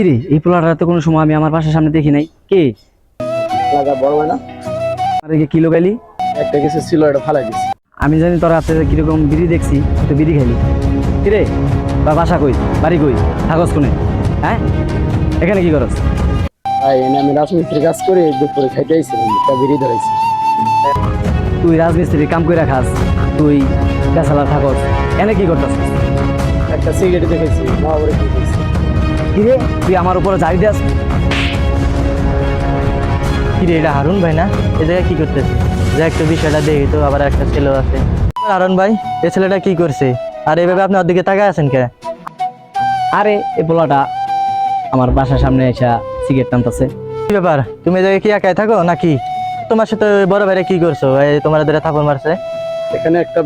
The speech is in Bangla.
কি রে, এই পোলাটা তো কোনো সময় আমি আমার বাসার সামনে দেখি নাই। কে লাগা বড় হয় না, আর কি লোকালি? একটা কিছু ছিল, এটা ফালাই দিছি। আমি জানি তোর হাতে কিরকম বিড়ি দেখছি, তুই বিড়ি খাইলি। কি রে, বা বাসা কই, বাড়ি কই, থাকস কোনে? হ্যাঁ, এখানে কি করস? ভাই এনে আমি রাজমিস্ত্রির কাজ করি, দুপুরে খাইতে আইছিলাম, একটা বিড়ি ধরাইছি। তুই রাজমিস্ত্রির কাম কইরা খাস, তুই বেসালা থাকস, এনে কি করতাস? একটা সিগারেট দেখেছি, মা বলে কি করছি। কি রে, তুই আমার উপরে জারি দেস? কি রে, এটা হারুন ভাই না? এ জায়গায় কি করতেছে? যে একটু বিষয়টা দেখি তো, আবার একটা ছেলেও আছে। হারুন ভাই, এই ছেলেটা কি করছে? আর এভাবে আপনি ওর দিকে তাকায় আছেন কে? আরে এই পোলাটা আমার বাসার সামনে এসে সিগারেট টানতেছে। কি ব্যাপার, তুমি এই জায়গায় কি একাই থাকো নাকি? তোমার সাথে ওই বড় ভাইরা কি করছো? এই তোমার ধরে থাপড় মারছে? এখানে একটা